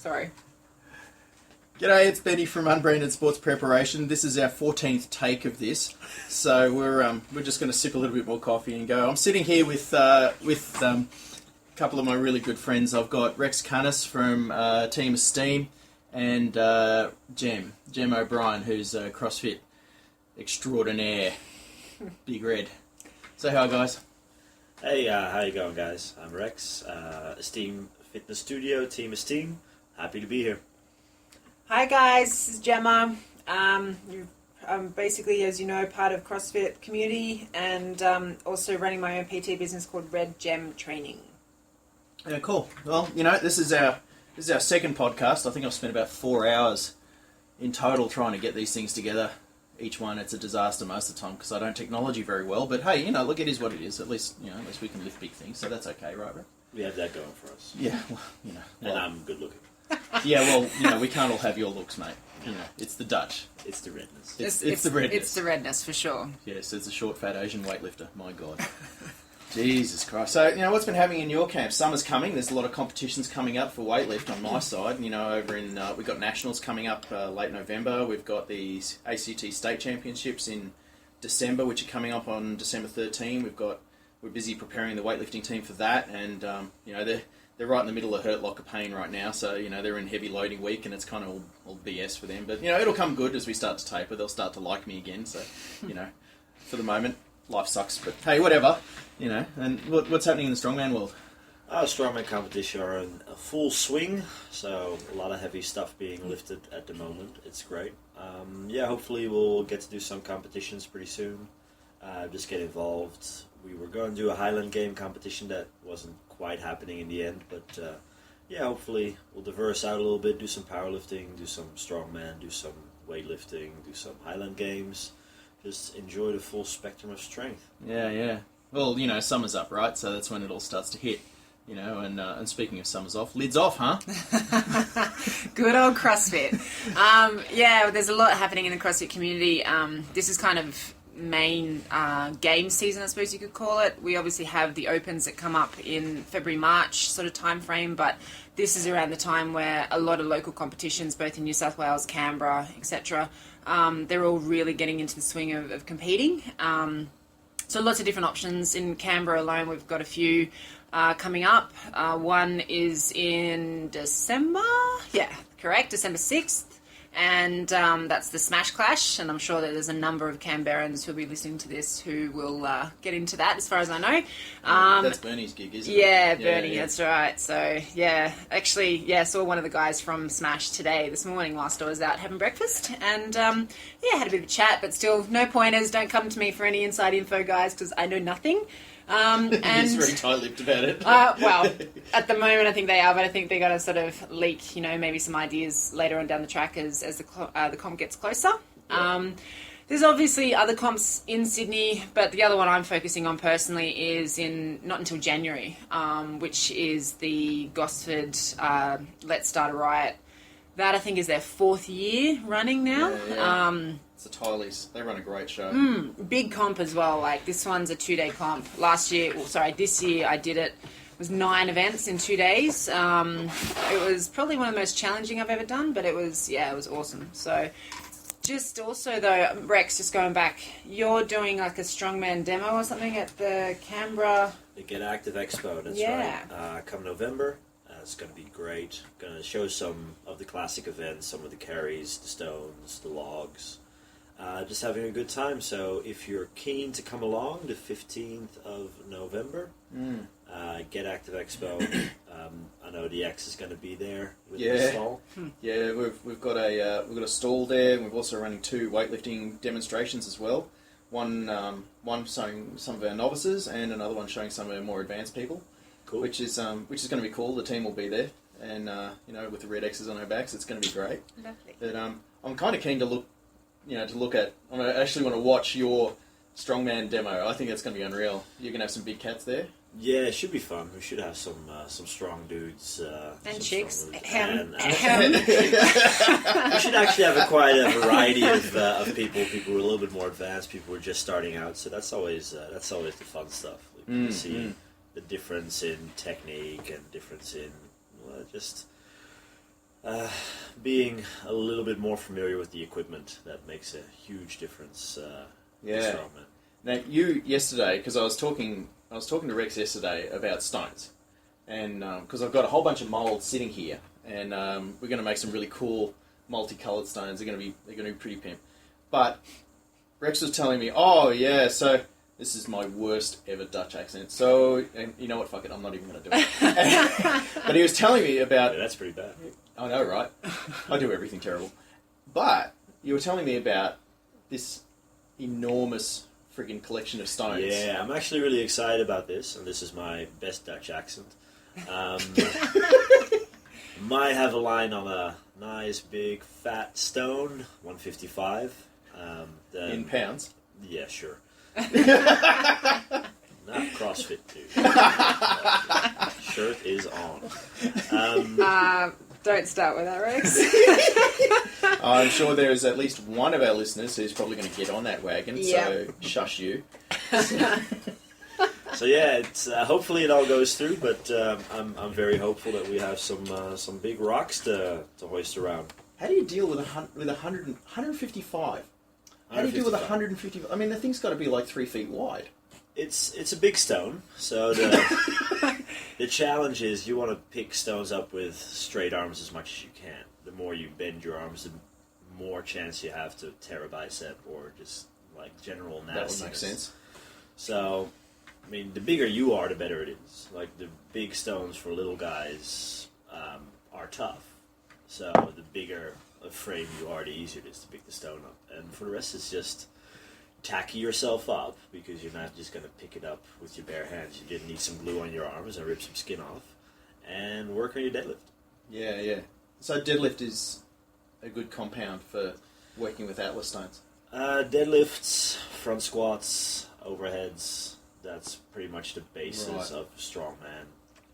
Sorry. G'day, it's Benny from Unbranded Sports Preparation. This is our 14th take of this, so we're just going to sip a little bit more coffee and go. I'm sitting here with a couple of my really good friends. I've got Rex Kanis from Team Esteem and Gem O'Brien, who's a CrossFit extraordinaire. Big Red. Say hi, guys. Hey, how you going, guys? I'm Rex, Esteem Fitness Studio, Team Esteem. Happy to be here. Hi guys, this is Gemma. I'm basically, as you know, part of CrossFit community and also running my own PT business called Red Gem Training. Yeah, cool. Well, you know, this is our second podcast. I think I've spent about 4 hours in total trying to get these things together. Each one, it's a disaster most of the time because I don't technology very well. But hey, you know, look, it is what it is. At least we can lift big things, so that's okay, right? We have that going for us. Yeah, well, you know. And I'm good looking. Yeah, well, you know, we can't all have your looks, mate. You know, it's the Dutch. It's the redness. It's the redness. It's the redness, for sure. Yes, it's a short, fat Asian weightlifter. My God. Jesus Christ. So, you know, what's been happening in your camp? Summer's coming. There's a lot of competitions coming up for weightlift on my side. You know, over in, we've got Nationals coming up late November. We've got the ACT State Championships in December, which are coming up on December 13. We're busy preparing the weightlifting team for that. And, you know, they're right in the middle of hurt locker pain right now, so, you know, they're in heavy loading week, and it's kind of all BS for them. But, you know, it'll come good as we start to taper. They'll start to like me again, so, you know, for the moment, life sucks. But, hey, whatever, you know. And what's happening in the strongman world? Strongman competition are in a full swing, so a lot of heavy stuff being lifted at the moment. It's great. Yeah, hopefully we'll get to do some competitions pretty soon. Just get involved. We were going to do a Highland game competition that wasn't quite happening in the end, but yeah, hopefully we'll diverse out a little bit, do some powerlifting, do some strongman, do some weightlifting, do some Highland games, just enjoy the full spectrum of strength. Yeah. Well, you know, summer's up, right? So that's when it all starts to hit, you know, and speaking of summer's off, lids off, huh? Good old CrossFit. Yeah, there's a lot happening in the CrossFit community. This is kind of main game season, I suppose you could call it. We obviously have the Opens that come up in February, March sort of time frame, but this is around the time where a lot of local competitions, both in New South Wales, Canberra, etc., they're all really getting into the swing of competing. So lots of different options. In Canberra alone, we've got a few coming up. One is in December, December 6th. And that's the Smash Clash, and I'm sure that there's a number of Canberrans who'll be listening to this who will get into that, as far as I know. That's Bernie's gig, isn't it? Yeah, Bernie, that's right. So, yeah, actually, I saw one of the guys from Smash this morning whilst I was out having breakfast, and, had a bit of a chat, but still, no pointers, don't come to me for any inside info, guys, because I know nothing. And he's very tight-lipped about it. Well, at the moment I think they are, but I think they're going to sort of leak, you know, maybe some ideas later on down the track as the comp gets closer. Yeah. There's obviously other comps in Sydney, but the other one I'm focusing on personally is not until January, which is the Gosford Let's Start a Riot. That I think is their 4th year running now. Yeah. It's the Tyleys. They run a great show. Big comp as well. Like, this one's a 2-day comp. This year I did it. It was 9 events in 2 days. It was probably one of the most challenging I've ever done, but it was awesome. So, just also though, Rex, just going back, you're doing like a strongman demo or something at the Canberra... The Get Active Expo, that's right. Come November. It's going to be great. Going to show some of the classic events, some of the carries, the stones, the logs. Just having a good time. So if you're keen to come along, the 15th of November, Get Active Expo. I know the X is going to be there with the stall. Yeah, we've got a stall there. And we're also running 2 weightlifting demonstrations as well. One showing some of our novices, and another one showing some of our more advanced people. Cool. Which is going to be cool. The team will be there, and you know, with the red X's on our backs, it's going to be great. Lovely. But I'm kind of keen to look at. I actually want to watch your strongman demo. I think that's going to be unreal. You're going to have some big cats there. Yeah, it should be fun. We should have some strong dudes and chicks. We should actually have quite a variety of people. People who are a little bit more advanced. People who are just starting out. So that's always the fun stuff. You see the difference in technique and difference in just Being a little bit more familiar with the equipment, that makes a huge difference. Yeah. Strongman. Now, you yesterday, because I was talking to Rex yesterday about stones, and because I've got a whole bunch of molds sitting here, and we're going to make some really cool multicoloured stones. They're going to be pretty pimp. But Rex was telling me, oh yeah, so this is my worst ever Dutch accent. So, and you know what? Fuck it, I'm not even going to do it. But he was telling me about. Yeah, that's pretty bad. I know, right? I do everything terrible. But you were telling me about this enormous friggin' collection of stones. Yeah, I'm actually really excited about this, and this is my best Dutch accent. Might have a line on a nice big fat stone, 155. In pounds? Yeah, sure. Not CrossFit, dude. Shirt is on. Don't start with that, Rex. I'm sure there is at least one of our listeners who's probably going to get on that wagon, so shush you. So yeah, it's hopefully it all goes through, but I'm very hopeful that we have some big rocks to hoist around. How do you deal with 155? How do you deal with 150? I mean, the thing's got to be like 3 feet wide. It's a big stone, so the challenge is you want to pick stones up with straight arms as much as you can. The more you bend your arms, the more chance you have to tear a bicep or just like general nastiness. That would make sense. So, I mean, the bigger you are, the better it is. Like the big stones for little guys are tough. So the bigger a frame you are, the easier it is to pick the stone up. And for the rest, it's just tacky yourself up, because you're not just going to pick it up with your bare hands. You're going to need some glue on your arms and rip some skin off and work on your deadlift. Yeah. So deadlift is a good compound for working with atlas stones. Deadlifts, front squats, overheads, that's pretty much the basis of strongman.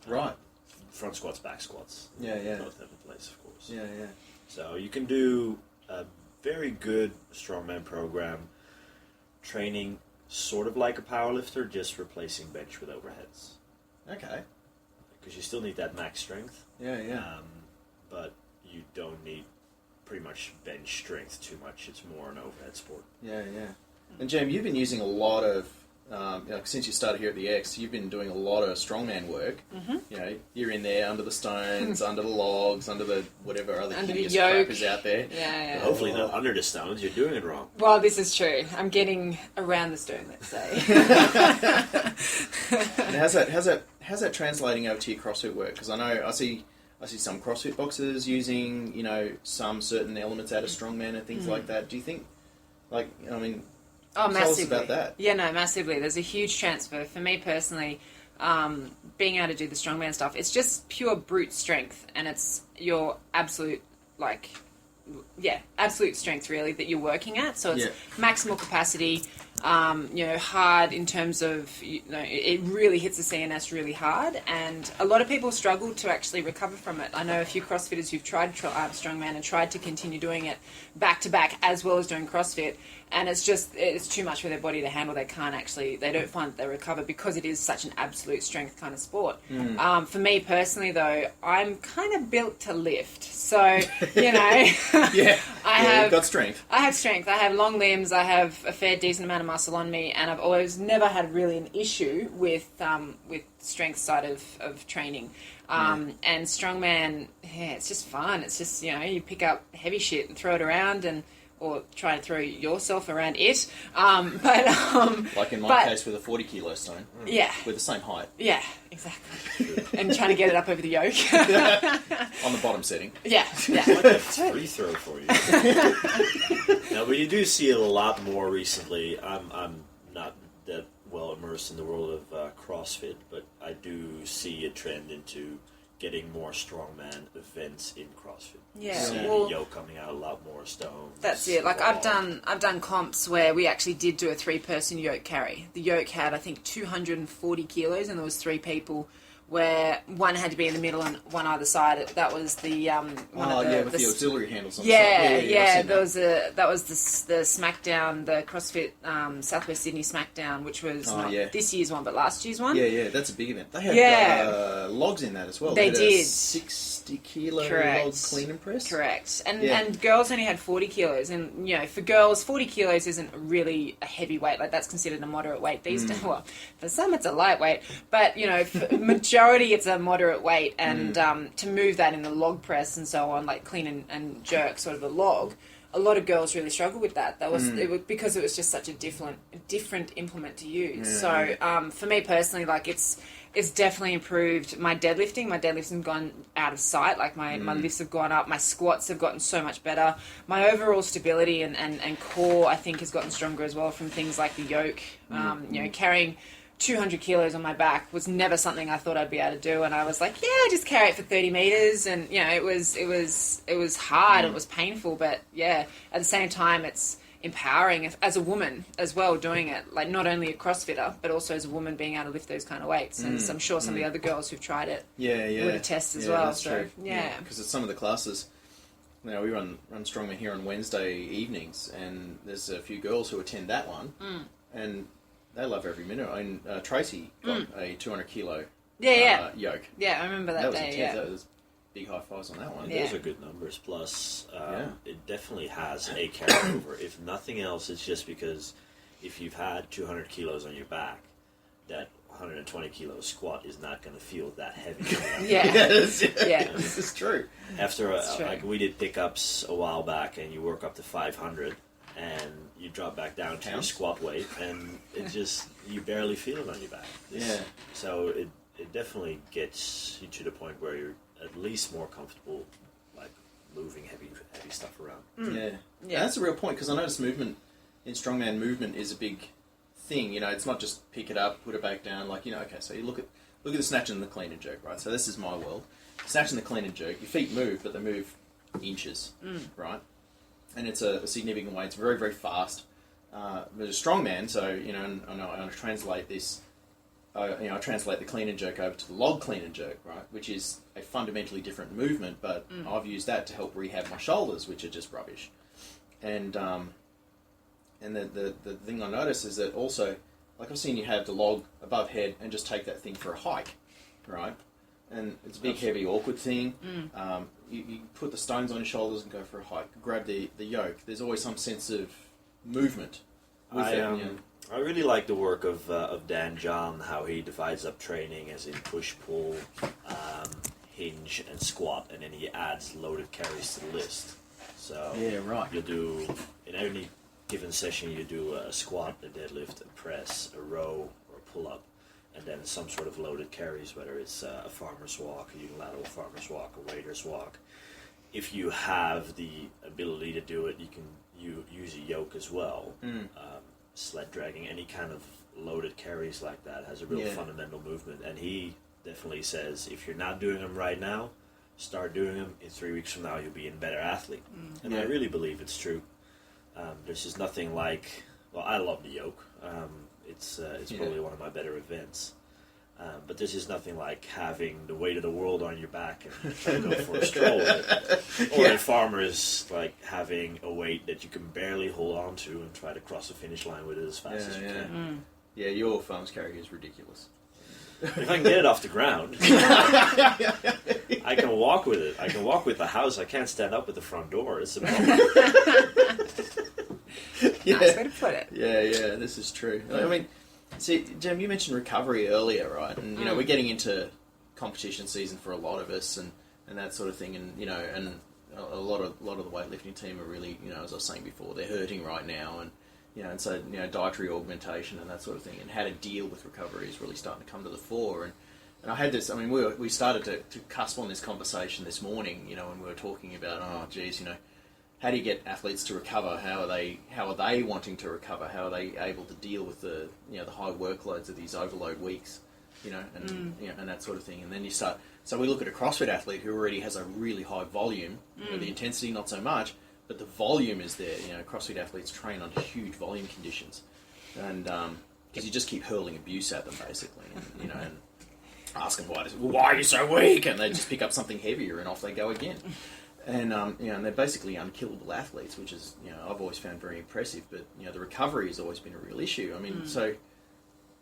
Right. Front squats, back squats. Yeah. Both have a place, of course. Yeah. So you can do a very good strongman program training sort of like a powerlifter, just replacing bench with overheads. Okay. Because you still need that max strength. Yeah. But you don't need pretty much bench strength too much. It's more an overhead sport. Yeah. And Jem, you've been using a lot of, since you started here at the X, you've been doing a lot of strongman work. Mm-hmm. You know, you're in there under the stones, under the logs, under the whatever other hideous crap is out there. Yeah. Hopefully not under the stones. You're doing it wrong. Well, this is true. I'm getting around the stone, let's say. And how's that translating over to your CrossFit work? Because I see some CrossFit boxers using, some certain elements out of strongman and things like that. Do you think, Oh, massively. Tell us about that. Yeah, no, massively. There's a huge transfer. For me personally, being able to do the strongman stuff, it's just pure brute strength, and it's your absolute, absolute strength, really, that you're working at. So it's maximal capacity, hard in terms of, it really hits the CNS really hard, and a lot of people struggle to actually recover from it. I know a few CrossFitters who've tried strongman and tried to continue doing it back to back as well as doing CrossFit, and it's too much for their body to handle. They don't find that they recover because it is such an absolute strength kind of sport. For me personally, though, I'm kind of built to lift. So, I have got strength. I have strength. I have long limbs. I have a fair decent amount of muscle on me, and I've always never had really an issue with strength side of training. And strongman, it's just fun. It's just, you pick up heavy shit and throw it around or try to throw yourself around it. Like in my case with a 40 kilo stone. Yeah. With the same height. Yeah, exactly. And trying to get it up over the yoke. On the bottom setting. Yeah. Like a free throw for you. Now, but you do see it a lot more recently. I'm not that well immersed in the world of CrossFit, but I do see a trend into getting more strongman events in CrossFit. Yeah, see the yoke coming out a lot more stones. That's it. Like I've done comps where we actually did do a 3-person yoke carry. The yoke had, I think, 240 kilos, and there was 3 people where one had to be in the middle and one either side. That was the with the auxiliary handles on the yeah. side. That was the SmackDown, the CrossFit Southwest Sydney SmackDown, which was not this year's one but last year's one. Yeah, that's a big event. They had logs in that as well. They did. 60-kilo log clean and press. Correct. And girls only had 40 kilos, and for girls 40 kilos isn't really a heavy weight. Like, that's considered a moderate weight these days. Well, for some it's a lightweight, but for majority it's a moderate weight, and to move that in the log press and so on, like clean and jerk sort of a log, a lot of girls really struggle with that. That was because it was just such a different implement to use. So for me personally, like it's definitely improved my deadlifting. My deadlifting's gone out of sight. Like my lifts have gone up. My squats have gotten so much better. My overall stability and core, I think, has gotten stronger as well from things like the yoke. Carrying 200 kilos on my back was never something I thought I'd be able to do, and I was like, just carry it for 30 meters, and it was hard, it was painful, but at the same time it's empowering as a woman as well, doing it, like not only a CrossFitter but also as a woman being able to lift those kind of weights. And I'm sure some of the other girls who've tried it would attest as well. That's so true. Because at some of the classes, we run strongman here on Wednesday evenings, and there's a few girls who attend that one, and they love every minute. I mean, Tracy got a 200 kilo yoke. Yeah, I remember that was day. Intense. That was big high fives on that one. Those are good numbers. Plus, it definitely has a carryover. If nothing else, it's just because if you've had 200 kilos on your back, that 120 kilo squat is not going to feel that heavy. This is true. After like we did pickups a while back, and you work up to 500. And you drop back down to your squat weight, and it just, you barely feel it on your back. So it definitely gets you to the point where you're at least more comfortable, like, moving heavy stuff around. That's a real point, because I notice movement in strongman is a big thing. It's not just pick it up, put it back down. Like, okay, so you look at the snatch and the clean and jerk, right? So this is my world. Snatch and the clean and jerk, your feet move, but they move inches, right? And it's a significant way. It's very, very fast. But a strongman, so, and I translate this, I translate the clean and jerk over to the log clean and jerk, right? Which is a fundamentally different movement, but I've used that to help rehab my shoulders, which are just rubbish. And the thing I notice is that also, like I've seen you have the log above head and just take that thing for a hike, right? And it's a big, heavy, awkward thing. You put the stones on your shoulders and go for a hike. Grab the yoke. There's always some sense of movement with it. I really like the work of Dan John, how he divides up training as in push, pull, hinge, and squat, and then he adds loaded carries to the list. So you'll do, in any given session, you do a squat, a deadlift, a press, a row, or a pull-up. And then some sort of loaded carries, whether it's a farmer's walk, a unilateral farmer's walk, a waiter's walk. If you have the ability to do it, you can use a yoke as well. Sled dragging, any kind of loaded carries like that has a real fundamental movement. And he definitely says, if you're not doing them right now, start doing them. In 3 weeks from now, you'll be a better athlete. And I really believe it's true. There's just nothing like, well, I love the yoke. It's probably one of my better events. But there's just nothing like having the weight of the world on your back and trying to go for a stroll with it. Or in farmers, like having a weight that you can barely hold on to and try to cross the finish line with it as fast as you can. Yeah, your farm's carry is ridiculous. If I can get it off the ground, I can walk with it. I can walk with the house. I can't stand up at the front door. It's a problem. Nice way to put it. Yeah, this is true. I mean, see, Gem, you mentioned recovery earlier, right? And, we're getting into competition season for a lot of us and that sort of thing. And, and a lot of the weightlifting team are really, as I was saying before, they're hurting right now. And, and so, dietary augmentation and that sort of thing and how to deal with recovery is really starting to come to the fore. And I had this, I mean, we started to cusp on this conversation this morning, when we were talking about, how do you get athletes to recover? How are they wanting to recover? How are they able to deal with the high workloads of these overload weeks, and that sort of thing. And then you start. So we look at a CrossFit athlete who already has a really high volume. The intensity not so much, but the volume is there. CrossFit athletes train on huge volume conditions, and because you just keep hurling abuse at them basically, and ask them why are you so weak, and they just pick up something heavier and off they go again. And and they're basically unkillable athletes, which is I've always found very impressive. But the recovery has always been a real issue. I mean, so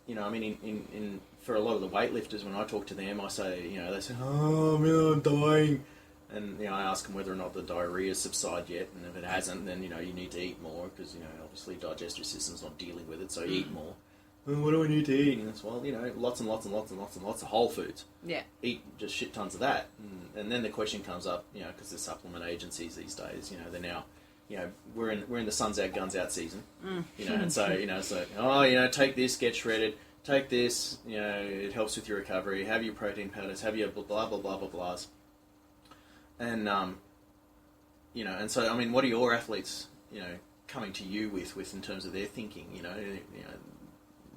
in for a lot of the weightlifters, when I talk to them, I say they say, oh man, I'm dying, and I ask them whether or not the diarrhea subsided yet, and if it hasn't, then you need to eat more because obviously digestive system's not dealing with it, so eat more. Well, what do I need to eat? And it's lots and lots and lots and lots and lots of whole foods. Yeah. Eat just shit tons of that. And then the question comes up, because the supplement agencies these days, they're now, we're in the sun's out, guns out season. And so, it's like, take this, get shredded, take this, it helps with your recovery, have your protein powders, have your blah, blah, blah, blah, blah, blahs. And, and so, I mean, what are your athletes, coming to you with in terms of their thinking,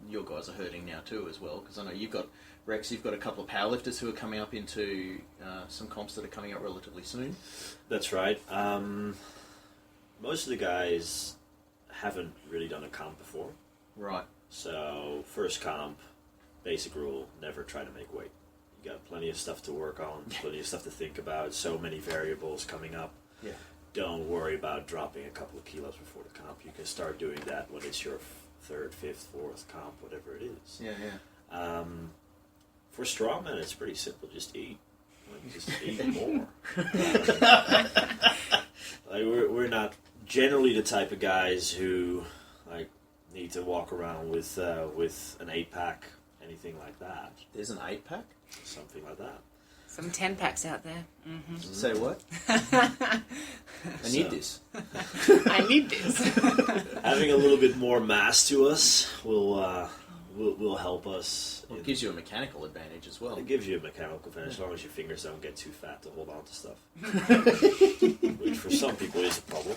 your guys are hurting now too as well, because I know you've got Rex, you've got a couple of powerlifters who are coming up into some comps that are coming up relatively soon. That's right. Most of the guys haven't really done a comp before. Right. So first comp, basic rule, never try to make weight. You got plenty of stuff to work on, plenty of stuff to think about, so many variables coming up. Yeah. Don't worry about dropping a couple of kilos before the comp. You can start doing that when it's your third, fifth, fourth comp, whatever it is. Yeah. For strongman, it's pretty simple. Just eat. Just eat more. We're not generally the type of guys who need to walk around with an 8-pack, anything like that. There's an 8-pack? Something like that. Some 10-packs out there. Mm-hmm. Say what? I need this. I need this. Having a little bit more mass to us will help us. Well, it gives you a mechanical advantage as well. It gives you a mechanical advantage as long as your fingers don't get too fat to hold on to stuff. Which for some people is a problem.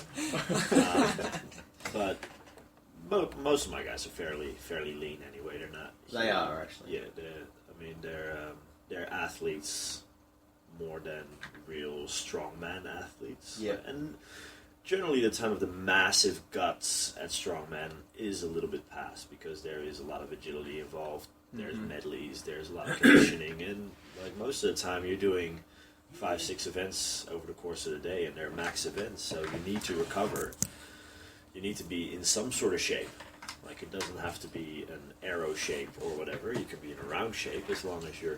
But most of my guys are fairly lean anyway. They're not. They are actually. Yeah, they're athletes more than real strongman athletes. Yeah. And generally the time of the massive guts at strongman is a little bit past because there is a lot of agility involved. There's medleys, there's a lot of conditioning, and most of the time you're doing 5-6 events over the course of the day, and they're max events, so you need to recover. You need to be in some sort of shape. It doesn't have to be an arrow shape or whatever. You can be in a round shape as long as you're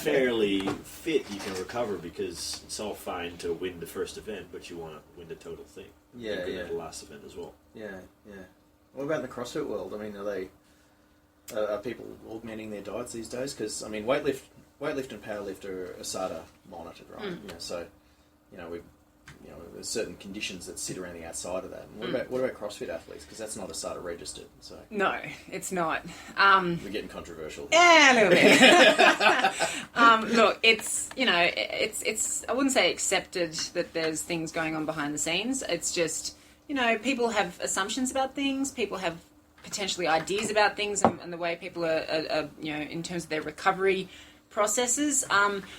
fairly fit. You can recover because it's all fine to win the first event, but you want to win the total thing. Yeah, at the last event as well. Yeah. What about in the CrossFit world? I mean, are people augmenting their diets these days? Because I mean, weightlift and powerlift are ASADA monitored, right? So there's certain conditions that sit around the outside of that. And what about CrossFit athletes? Because that's not ASADA registered. So no, it's not. We're getting controversial here. Yeah, a little bit. Look, it's I wouldn't say accepted that there's things going on behind the scenes. It's just people have assumptions about things. People have potentially ideas about things and the way people are in terms of their recovery processes.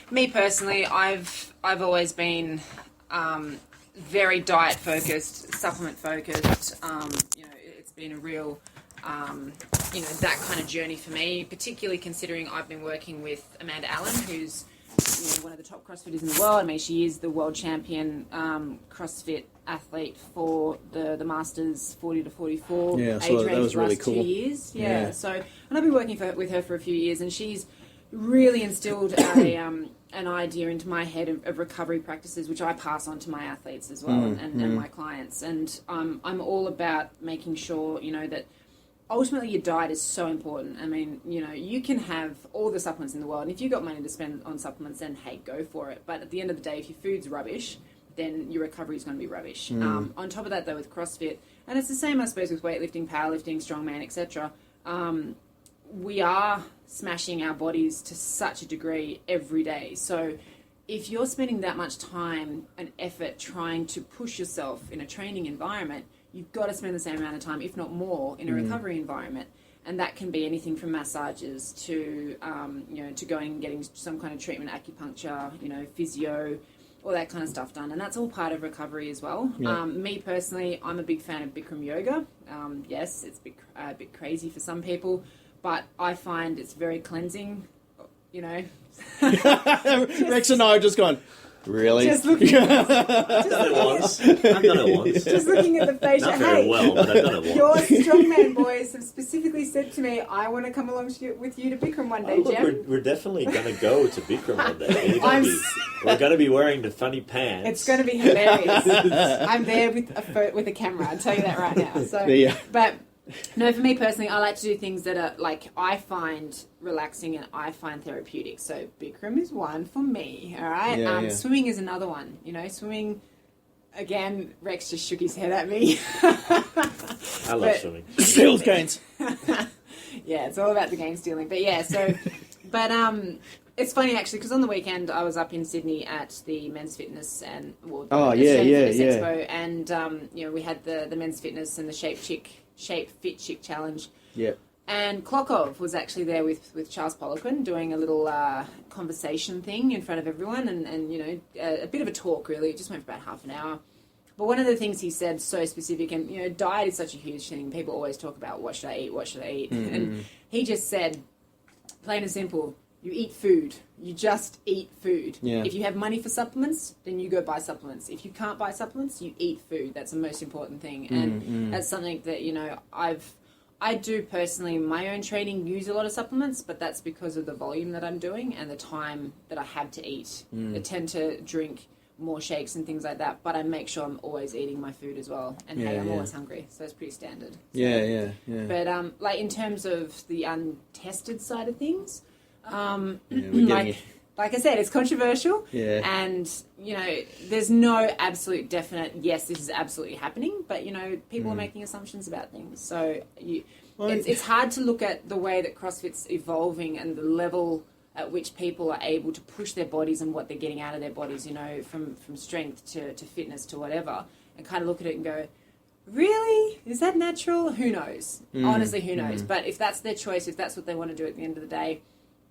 Me personally, I've always been very diet focused, supplement focused. It's been a real that kind of journey for me, particularly considering I've been working with Amanda Allen, who's one of the top CrossFitters in the world. I mean, she is the world champion CrossFit athlete for the Masters 40 to 44 age range that was the really last cool. 2 years. Yeah. So, and I've been working with her for a few years, and she's really instilled an idea into my head of recovery practices, which I pass on to my athletes as well and my clients. And I'm all about making sure, that ultimately your diet is so important. I mean, you can have all the supplements in the world, and if you've got money to spend on supplements, then hey, go for it. But at the end of the day, if your food's rubbish, then your recovery is going to be rubbish. On top of that, though, with CrossFit, and it's the same, I suppose, with weightlifting, powerlifting, strongman, etc., we are smashing our bodies to such a degree every day. So if you're spending that much time and effort trying to push yourself in a training environment, you've got to spend the same amount of time, if not more, in a recovery environment. And that can be anything from massages to, to going and getting some kind of treatment, acupuncture, physio, all that kind of stuff done. And that's all part of recovery as well. Yeah. Me personally, I'm a big fan of Bikram yoga. Yes, it's a bit crazy for some people, but I find it's very cleansing, you know. Rex and I have just gone, really? Just looking I've done it once. Just looking at the facial. Not very well, but I've done it once. Your strongman boys have specifically said to me, I want to come along with you to Bikram one day, Look, Gem. we're definitely going to go to Bikram one day. We're going to be wearing the funny pants. It's going to be hilarious. I'm there with a camera, I'll tell you that right now. So, Yeah. But no, for me personally, I like to do things that are like I find relaxing and I find therapeutic. So Bikram is one for me, all right? Yeah. Swimming is another one. You know, swimming, again, Rex just shook his head at me. I love swimming. Steals gains. Yeah, it's all about the game stealing. But yeah, so, but it's funny actually because on the weekend I was up in Sydney at the Men's Fitness and Fitness Expo, and you know, we had the Men's Fitness and the Shape Fit Chick Challenge. Yep. And Klokov was actually there with Charles Poliquin doing a little conversation thing in front of everyone, and you know, a bit of a talk really. It just went for about half an hour. But one of the things he said, so specific, and you know, diet is such a huge thing. People always talk about what should I eat, Mm-hmm. and he just said, plain and simple, you eat food. You just eat food. Yeah. If you have money for supplements, then you go buy supplements. If you can't buy supplements, you eat food. That's the most important thing, and that's something that, you know, I do personally in my own training use a lot of supplements, but that's because of the volume that I'm doing and the time that I have to eat. I tend to drink more shakes and things like that, but I make sure I'm always eating my food as well. And hey, I'm always hungry, so it's pretty standard. So, Yeah. But like in terms of the untested side of things, like I said, it's controversial. Yeah. And, you know, there's no absolute definite, yes, this is absolutely happening, but, you know, people are making assumptions about things. So it's hard to look at the way that CrossFit's evolving and the level at which people are able to push their bodies and what they're getting out of their bodies, you know, from strength to fitness to whatever, and kind of look at it and go, really? Is that natural? Who knows? Honestly, who knows? But if that's their choice, if that's what they want to do at the end of the day,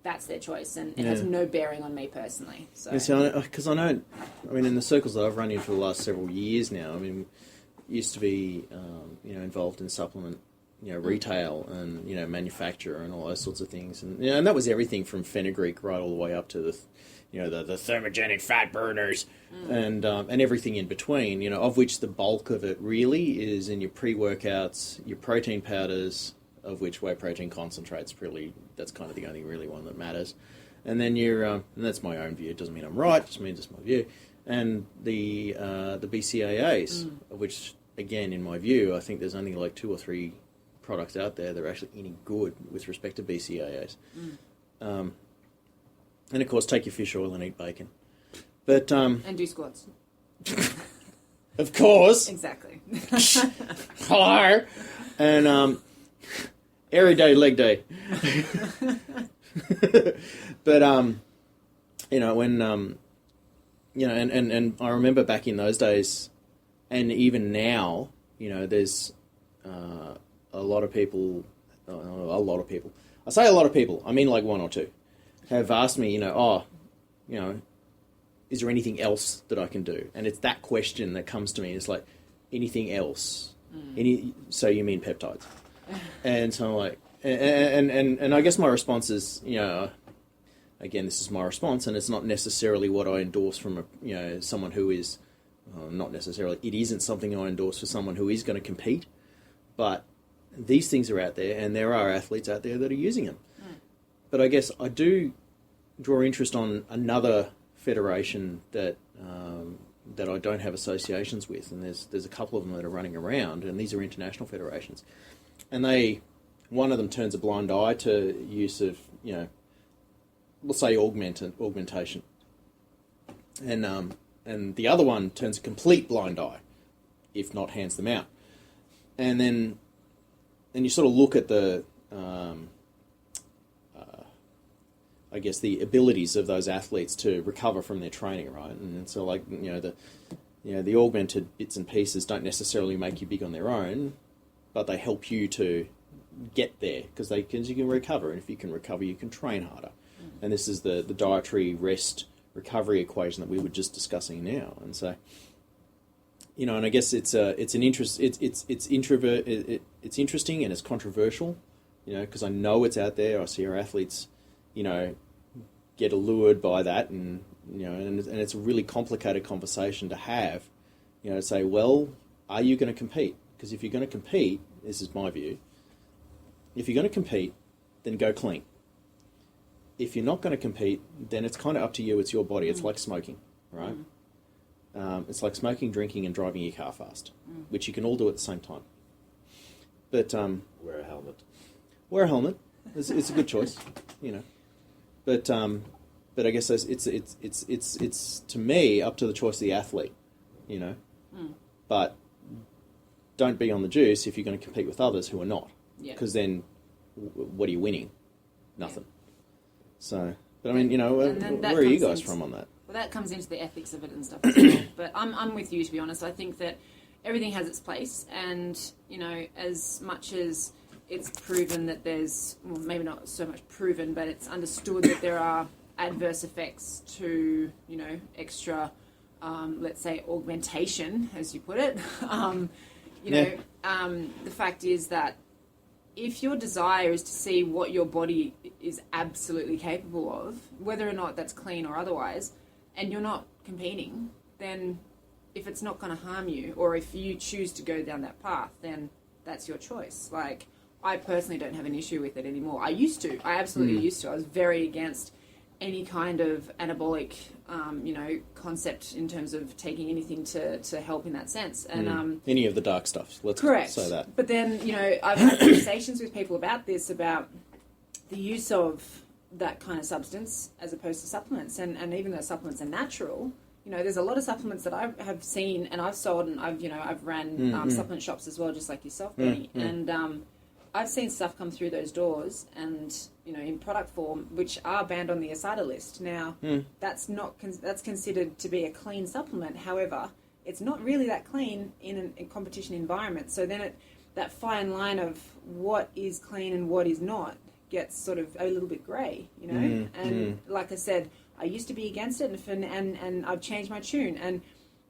that's their choice, and it has no bearing on me personally. So, because I know, I mean, in the circles that I've run in for the last several years now, I mean, used to be, you know, involved in supplement, you know, retail and, you know, manufacture and all those sorts of things, and you know, and that was everything from fenugreek right all the way up to the, you know, the thermogenic fat burners and everything in between, you know, of which the bulk of it really is in your pre-workouts, your protein powders, of which whey protein concentrates really, that's kind of the only really one that matters. And then and that's my own view, it doesn't mean I'm right, it just means it's my view. And the BCAAs, of which, again, in my view, I think there's only like 2 or 3 products out there that are actually any good with respect to BCAAs. And of course, take your fish oil and eat bacon. But and do squats. of course. Exactly. Hello. And every day, leg day. But you know, when you know, and I remember back in those days, and even now, you know, there's a lot of people. I say a lot of people. I mean, like 1 or 2 have asked me, you know, you know, is there anything else that I can do? And it's that question that comes to me. It's like, anything else? So you mean peptides? And so I'm like, and I guess my response is, you know, again, this is my response, and it's not necessarily what I endorse from you know, someone who is, not necessarily, it isn't something I endorse for someone who is going to compete, but these things are out there, and there are athletes out there that are using them. But I guess I do draw interest on another federation that that I don't have associations with, and there's a couple of them that are running around, and these are international federations, and one of them turns a blind eye to use of, you know, we'll say augmentation, and the other one turns a complete blind eye, if not hands them out, and then you sort of look at the I guess the abilities of those athletes to recover from their training, right? And so, like, the augmented bits and pieces don't necessarily make you big on their own, but they help you to get there because you can recover, and if you can recover, you can train harder. And this is the dietary rest recovery equation that we were just discussing now. And so, you know, and I guess it's interesting and it's controversial, You know, because I know it's out there. I see our athletes, you know, get allured by that, and you know, and it's a really complicated conversation to have. You know, to say, well, are you going to compete? Because if you're going to compete, this is my view. If you're going to compete, then go clean. If you're not going to compete, then it's kind of up to you. It's your body. It's like smoking, right? It's like smoking, drinking, and driving your car fast, which you can all do at the same time. But wear a helmet. Wear a helmet. It's a good choice, you know. But I guess it's to me up to the choice of the athlete, you know. But don't be on the juice if you're going to compete with others who are not, because then what are you winning? Nothing. So, but I mean, you know, where are you guys from on that? Well, that comes into the ethics of it and stuff as well. But I'm with you, to be honest. I think that everything has its place, and you know, as much as it's proven that there's, well, maybe not so much proven, but it's understood that there are adverse effects to, you know, extra, let's say, augmentation, as you put it. You know, the fact is that if your desire is to see what your body is absolutely capable of, whether or not that's clean or otherwise, and you're not competing, then if it's not going to harm you, or if you choose to go down that path, then that's your choice. Like, I personally don't have an issue with it anymore. I used to. I absolutely used to. I was very against any kind of anabolic, you know, concept in terms of taking anything to help in that sense. And any of the dark stuff. Let's say that. But then, you know, I've had conversations with people about this, about the use of that kind of substance as opposed to supplements. And even though supplements are natural, you know, there's a lot of supplements that I have seen and I've sold, and I've ran supplement shops as well, just like yourself, Benny. And I've seen stuff come through those doors, and you know, in product form, which are banned on the ASADA list. Now, that's not that's considered to be a clean supplement. However, it's not really that clean in a competition environment. So then that fine line of what is clean and what is not gets sort of a little bit grey, you know. And like I said, I used to be against it, and I've changed my tune, and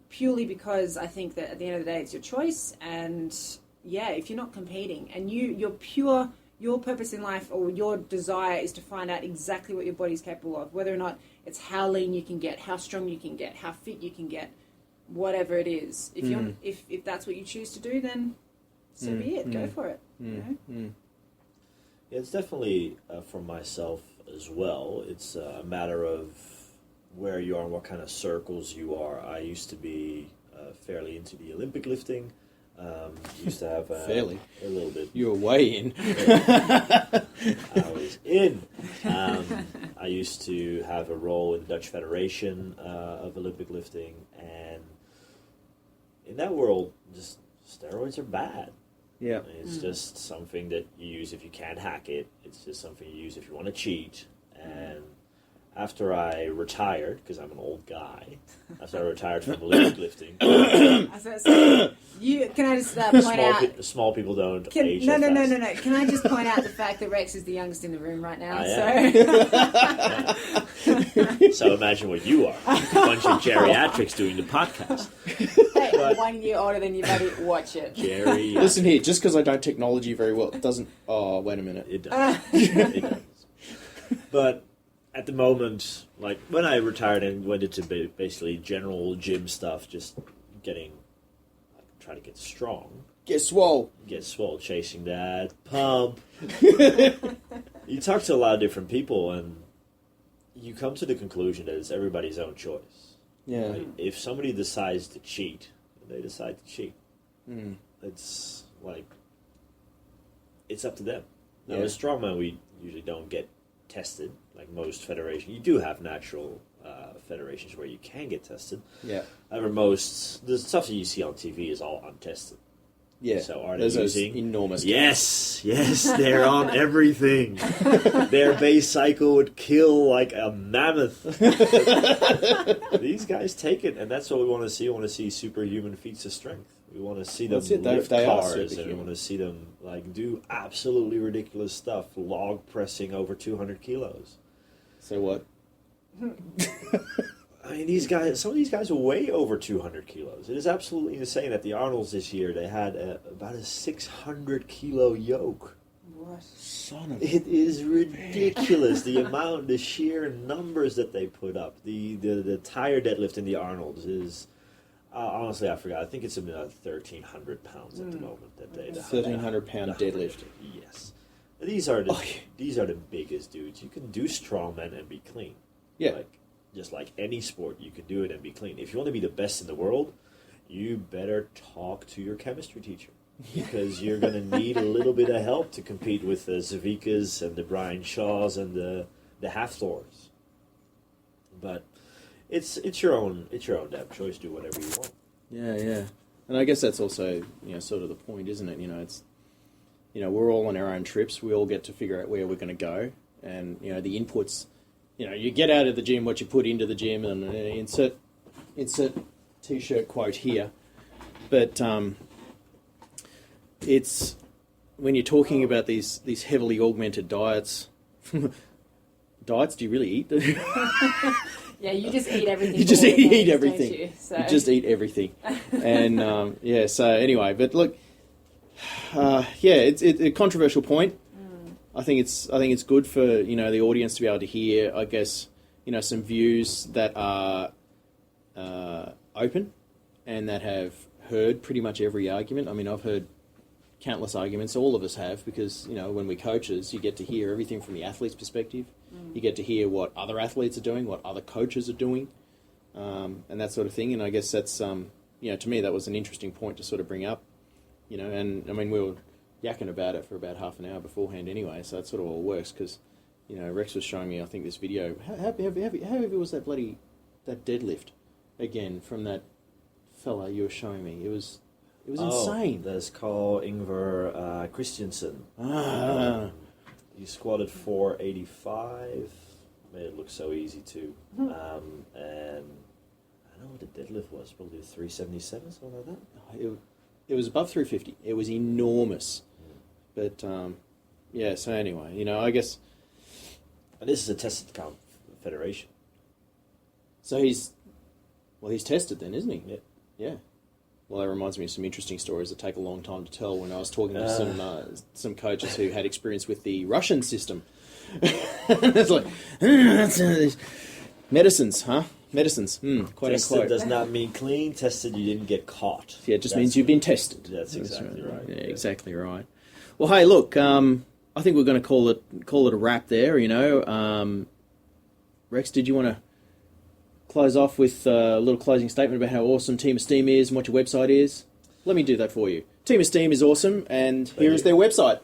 purely because I think that at the end of the day, it's your choice. And yeah, if you're not competing and your purpose in life or your desire is to find out exactly what your body's capable of, whether or not it's how lean you can get, how strong you can get, how fit you can get, whatever it is. If you're if that's what you choose to do, then so be it. Go for it. You know? Yeah, it's definitely for myself as well. It's a matter of where you are and what kind of circles you are. I used to be fairly into the Olympic lifting. Used to have fairly a little bit. You were way in. I was in. I used to have a role in the Dutch Federation of Olympic lifting, and in that world, just steroids are bad. Yeah, it's just something that you use if you can't hack it. It's just something you use if you want to cheat. And after I retired, because I'm an old guy, after I retired from Olympic lifting. Can I just point out... Small people don't age No. fast. Can I just point out the fact that Rex is the youngest in the room right now? So imagine what you are. A bunch of geriatrics doing the podcast. Hey, I'm 1 year older than you, buddy. Watch it. Jerry. Listen here, just because I don't technology very well, it doesn't... Oh, wait a minute. It does. It does. But at the moment, like when I retired and went into basically general gym stuff, just trying to get strong. Get swole, chasing that pump. You talk to a lot of different people, and you come to the conclusion that it's everybody's own choice. Yeah. Like, if somebody decides to cheat, they decide to cheat. It's like, it's up to them. Now, as strongman, we usually don't get tested like most federations. You do have natural federations where you can get tested. Yeah. However, the stuff that you see on TV is all untested. Yeah. So are they using enormous? Yes, they're on everything. Their base cycle would kill like a mammoth. These guys take it, and that's what we want to see. We want to see superhuman feats of strength. We want to see them lift cars, and we want to see them like do absolutely ridiculous stuff, log pressing over 200 kilos. So what? I mean, some of these guys are way over 200 kilos. It is absolutely insane. At the Arnolds this year, they had about a 600 kilo yoke. What? gosh. Son of It is ridiculous the sheer numbers that they put up. The tire deadlift in the Arnold's is honestly I forgot. I think it's about 1,300 pounds at the moment that they 1,300-pound deadlift. Yes, these are the biggest dudes. You can do strongman and be clean. Yeah, just like any sport, you can do it and be clean. If you want to be the best in the world, you better talk to your chemistry teacher. Because you're going to need a little bit of help to compete with the Zavikas and the Brian Shaws and the Half-Thors. But it's your own damn choice. Do whatever you want. Yeah. And I guess that's also sort of the point, isn't it? It's we're all on our own trips. We all get to figure out where we're going to go, and the inputs. You get out of the gym what you put into the gym, and insert t-shirt quote here, but it's when you're talking about these heavily augmented diets. Diets? Do you really eat? Yeah, you just eat everything. You just eat everything. You? So. You just eat everything, and yeah. So anyway, but look, it's a controversial point. I think it's good for the audience to be able to hear, I guess, some views that are open and that have heard pretty much every argument. I mean, I've heard countless arguments. All of us have, because when we're coaches, you get to hear everything from the athlete's perspective. You get to hear what other athletes are doing, what other coaches are doing, and that sort of thing. And I guess that's to me that was an interesting point to sort of bring up. And I mean we were yakking about it for about half an hour beforehand anyway, so that sort of all works, because Rex was showing me, I think, this video. How heavy was that deadlift again from that fella you were showing me? It was insane. That's called Ingvar Christensen. He squatted 485. Made it look so easy too. And I don't know what the deadlift was. Probably 377, something like that. It was above 350. It was enormous. But, yeah, so anyway, I guess... And this is a tested federation. So he's tested then, isn't he? Yeah. Yeah. Well, that reminds me of some interesting stories that take a long time to tell when I was talking to some coaches who had experience with the Russian system. It's like, medicines, huh? Medicines, quite tested unquote. Does not mean clean. Tested, you didn't get caught. Yeah, it just means you've been tested. That's exactly right. Yeah, exactly right. Well, hey, look, I think we're going to call it a wrap there. Rex, did you want to close off with a little closing statement about how awesome Team Esteem is and what your website is? Let me do that for you. Team Esteem is awesome, and here is their website.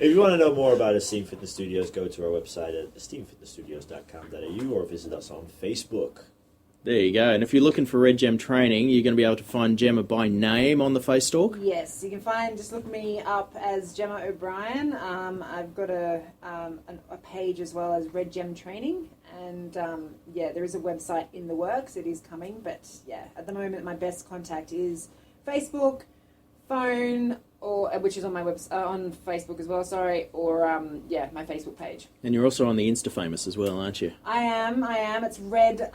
If you want to know more about Esteem Fitness Studios, go to our website at esteemfitnessstudios.com.au, or visit us on Facebook. There you go. And if you're looking for Red Gem training, you're going to be able to find Gemma by name on the Face Stalk? Yes, you can just look me up as Gemma O'Brien. I've got a page as well as Red Gem Training. And, there is a website in the works. It is coming. But, at the moment, my best contact is Facebook, phone, which is on my on Facebook as well, or my Facebook page. And you're also on the Insta famous as well, aren't you? I am. It's red_gem.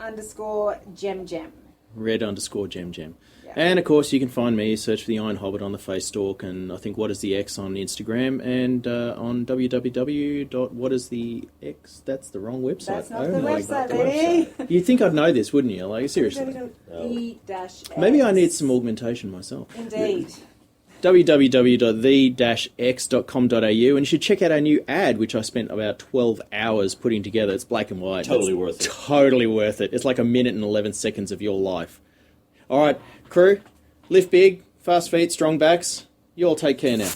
Red_gem. Yeah. And of course you can find me, search for the Iron Hobbit on the Face Stalk, and I think What Is the X on Instagram, and on www.whatisthex. That's the wrong website. That's not the website, baby. You'd think I'd know this, wouldn't you? Like, seriously. www.the-x. Maybe I need some augmentation myself. Indeed. www.the-x.com.au, and you should check out our new ad, which I spent about 12 hours putting together. It's black and white. Totally worth it. Totally worth it. It's like 1 minute and 11 seconds of your life. All right, crew, lift big, fast feet, strong backs. You all take care now.